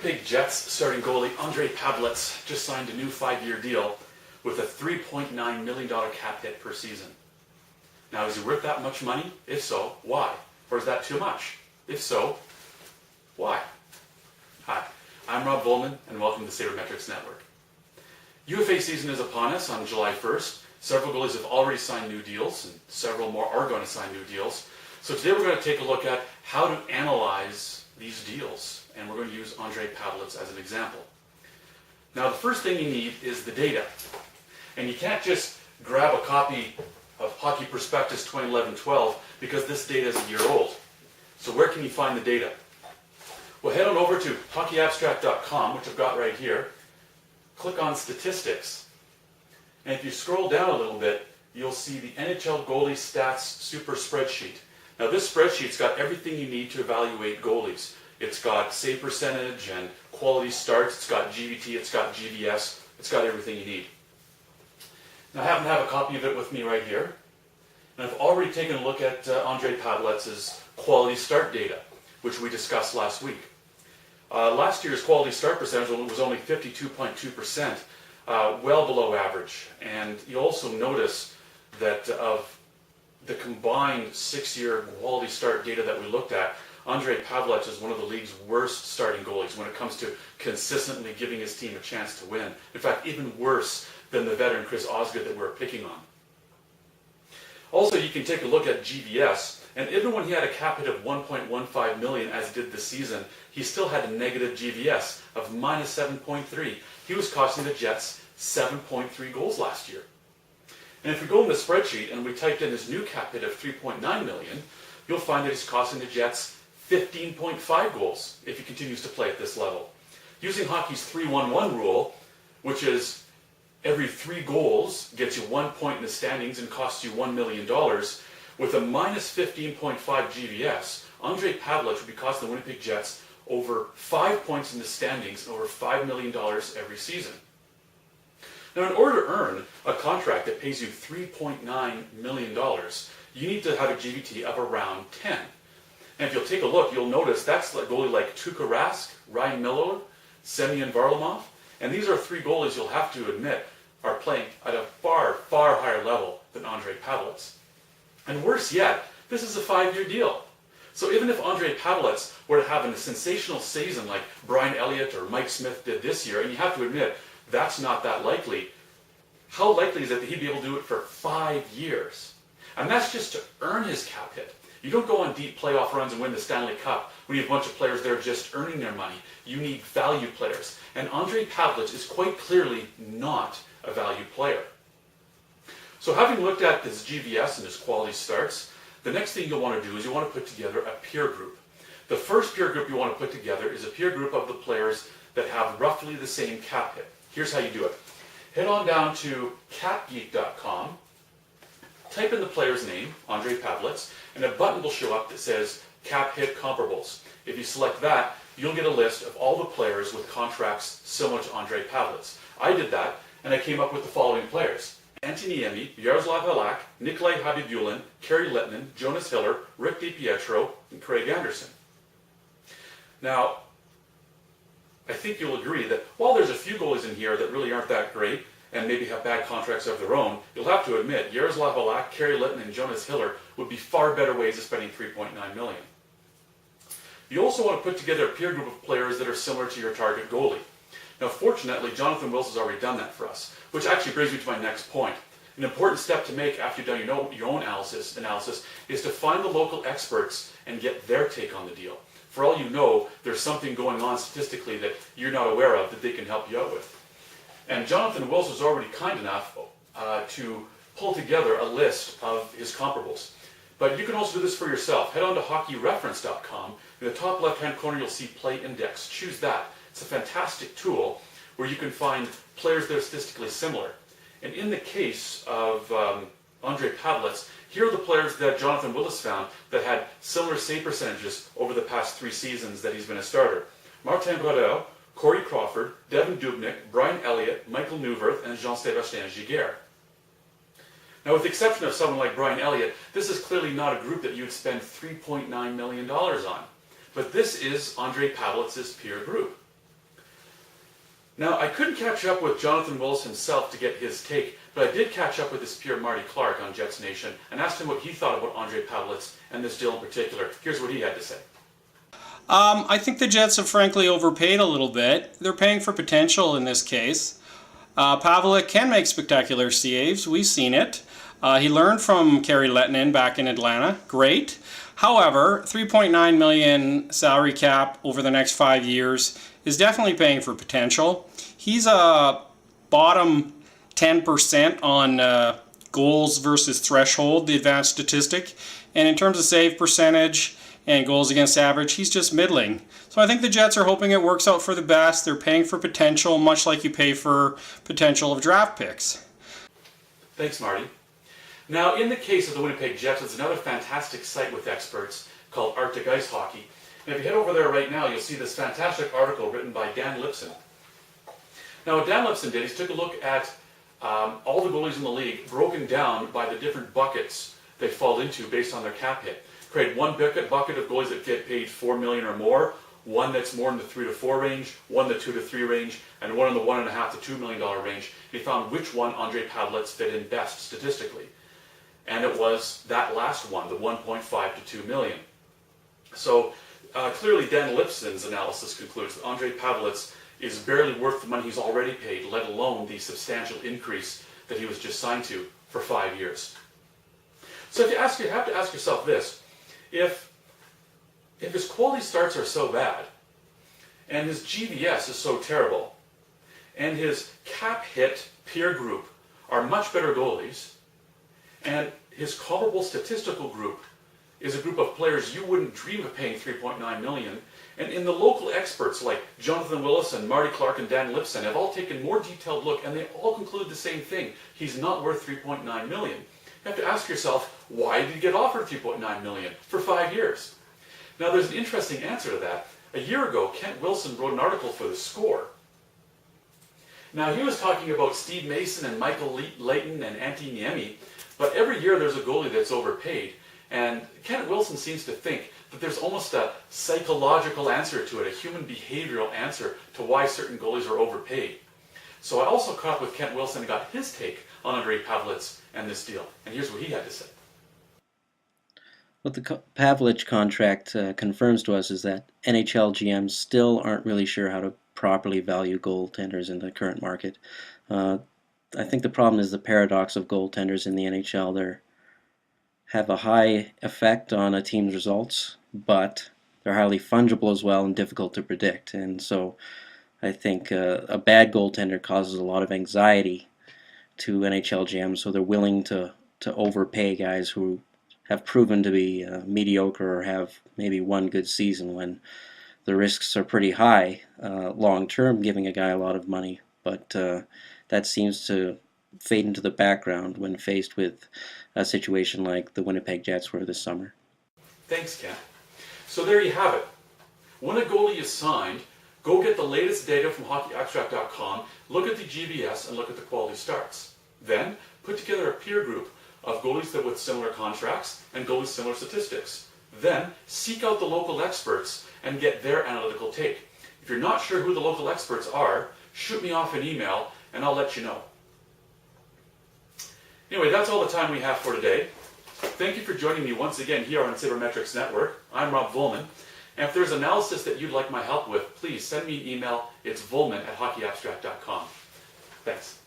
Winnipeg Jets starting goalie Ondrej Pavelec just signed a new 5-year deal with a $3.9 million cap hit per season. Now, is he worth that much money? If so, why? Or is that too much? If so, why? Hi, I'm Rob Vollman, and welcome to the Sabermetrics Network. UFA season is upon us on July 1st. Several goalies have already signed new deals, and several more are going to sign new deals. So today we're going to take a look at how to analyze these deals, and we're going to use Ondrej Pavelec as an example. Now, the first thing you need is the data. And you can't just grab a copy of Hockey Prospectus 2011-12 because this data is a year old. So where can you find the data? Well, head on over to hockeyabstract.com, which I've got right here. Click on Statistics. And if you scroll down a little bit, you'll see the NHL Goalie Stats Super Spreadsheet. Now, this spreadsheet's got everything you need to evaluate goalies. It's got save percentage and quality starts. It's got GVT. It's got GVS. It's got everything you need. Now, I happen to have a copy of it with me right here. And I've already taken a look at Ondrej Pavelec's quality start data, which we discussed last week. Last year's quality start percentage was only 52.2%, well below average. And you also notice that of the combined 6-year quality start data that we looked at, Ondrej Pavelec is one of the league's worst starting goalies when it comes to consistently giving his team a chance to win. In fact, even worse than the veteran Chris Osgood that we're picking on. Also, you can take a look at GVS, and even when he had a cap hit of $1.15 million as he did this season, he still had a negative GVS of minus 7.3. He was costing the Jets 7.3 goals last year. And if we go in the spreadsheet and we typed in his new cap hit of $3.9 million, you'll find that he's costing the Jets 15.5 goals if he continues to play at this level. Using hockey's 3-1-1 rule, which is every 3 goals gets you 1 point in the standings and costs you $1 million, with a minus 15.5 GVS, Ondrej Pavelec would be costing the Winnipeg Jets over 5 points in the standings and over $5 million every season. Now, in order to earn a contract that pays you $3.9 million, you need to have a GVT of around 10. And if you'll take a look, you'll notice that's a goalie like Tuukka, Rask, Ryan Miller, Semyon, Varlamov. And these are 3 goalies you'll have to admit are playing at a far, far higher level than Ondrej Pavelec. And worse yet, this is a 5-year deal. So even if Ondrej Pavelec were to have a sensational season like Brian Elliott or Mike Smith did this year, and you have to admit, that's not that likely. How likely is it that he'd be able to do it for 5 years? And that's just to earn his cap hit. You don't go on deep playoff runs and win the Stanley Cup when you have a bunch of players there just earning their money. You need value players. And Ondrej Pavelec is quite clearly not a value player. So having looked at his GVS and his quality starts, the next thing you'll want to do is you want to put together a peer group. The first peer group you want to put together is a peer group of the players that have roughly the same cap hit. Here's how you do it. Head on down to capgeek.com, type in the player's name, Ondrej Pavelec, and a button will show up that says Cap Hit Comparables. If you select that, you'll get a list of all the players with contracts similar to Ondrej Pavelec. I did that, and I came up with the following players: Antti Niemi, Jaroslav Halak, Nikolai Habibulin, Kari Lehtonen, Jonas Hiller, Rick DiPietro, and Craig Anderson. Now, I think you'll agree that while there's a few goalies in here that really aren't that great and maybe have bad contracts of their own, you'll have to admit Jaroslav Halak, Kari Lehtonen, and Jonas Hiller would be far better ways of spending $3.9 million. You also want to put together a peer group of players that are similar to your target goalie. Now, fortunately, Jonathan Wilson's already done that for us, which actually brings me to my next point. An important step to make after you've done your own analysis is to find the local experts and get their take on the deal. For all you know, there's something going on statistically that you're not aware of that they can help you out with. And Jonathan Wilson was already kind enough to pull together a list of his comparables. But you can also do this for yourself. Head on to hockeyreference.com. In the top left-hand corner, you'll see Play Index. Choose that. It's a fantastic tool where you can find players that are statistically similar. And in the case of Ondrej Pavelec, here are the players that Jonathan Willis found that had similar save percentages over the past 3 seasons that he's been a starter. Martin Brodeur, Corey Crawford, Devin Dubnyk, Brian Elliott, Michael Neuwirth, and Jean-Sébastien Giguère. Now, with the exception of someone like Brian Elliott, this is clearly not a group that you would spend $3.9 million on. But this is Ondrej Pavelec's peer group. Now, I couldn't catch up with Jonathan Willis himself to get his take, but I did catch up with his peer Marty Clarke on Jets Nation and asked him what he thought about Ondrej Pavelec and this deal in particular. Here's what he had to say. I think the Jets have frankly overpaid a little bit. They're paying for potential in this case. Pavelec can make spectacular saves. We've seen it. He learned from Kari Lehtonen back in Atlanta. Great. However, $3.9 million salary cap over the next 5 years is definitely paying for potential. He's a bottom 10% on goals versus threshold, the advanced statistic. And in terms of save percentage and goals against average, he's just middling. So I think the Jets are hoping it works out for the best. They're paying for potential, much like you pay for potential of draft picks. Thanks, Marty. Now, in the case of the Winnipeg Jets, it's another fantastic site with experts called Arctic Ice Hockey. And if you head over there right now, you'll see this fantastic article written by Dan Lipson. Now, what Dan Lipson did is took a look at all the goalies in the league broken down by the different buckets they fall into based on their cap hit. Create one bucket of goalies that get paid $4 million or more, one that's more in the 3 to 4 range, one in the 2 to 3 range, and one in the $1.5 to $2 million range. He found which one Ondrej Pavelec fit in best statistically. And it was that last one, the 1.5 to 2 million. So clearly Dan Lipson's analysis concludes that Ondrej Pavelec is barely worth the money he's already paid, let alone the substantial increase that he was just signed to for 5 years. So you have to ask yourself this: if his quality starts are so bad, and his GVS is so terrible, and his cap hit peer group are much better goalies, and his comparable statistical group is a group of players you wouldn't dream of paying $3.9 million, and in the local experts like Jonathan Willis and Marty Clarke and Dan Lipson have all taken more detailed look, and they all conclude the same thing: he's not worth $3.9 million. You have to ask yourself, why did he get offered $3.9 million for 5 years? Now, there's an interesting answer to that. A year ago, Kent Wilson wrote an article for The Score. Now, he was talking about Steve Mason and Michael Leighton and Antti Niemi, but every year there's a goalie that's overpaid, and Kent Wilson seems to think that there's almost a psychological answer to it, a human behavioral answer to why certain goalies are overpaid. So I also caught up with Kent Wilson and got his take on Ondrej Pavelec and this deal, and here's what he had to say. What the Pavelec contract confirms to us is that NHL GMs still aren't really sure how to properly value goaltenders in the current market. I think the problem is the paradox of goaltenders in the NHL. They have a high effect on a team's results, but they're highly fungible as well and difficult to predict. And so I think a bad goaltender causes a lot of anxiety to NHL GMs, so they're willing to overpay guys who have proven to be mediocre or have maybe one good season, when the risks are pretty high long term, giving a guy a lot of money. But that seems to fade into the background when faced with a situation like the Winnipeg Jets were this summer. Thanks, Ken. So there you have it. When a goalie is signed, go get the latest data from hockeyabstract.com, look at the GVS, and look at the quality starts. Then put together a peer group of goalies that with similar contracts and goalies similar statistics. Then seek out the local experts and get their analytical take. If you're not sure who the local experts are, shoot me off an email and I'll let you know. Anyway, that's all the time we have for today. Thank you for joining me once again here on Sabermetrics Network. I'm Rob Vollman, and if there's analysis that you'd like my help with, please send me an email. It's vollman@hockeyabstract.com. Thanks.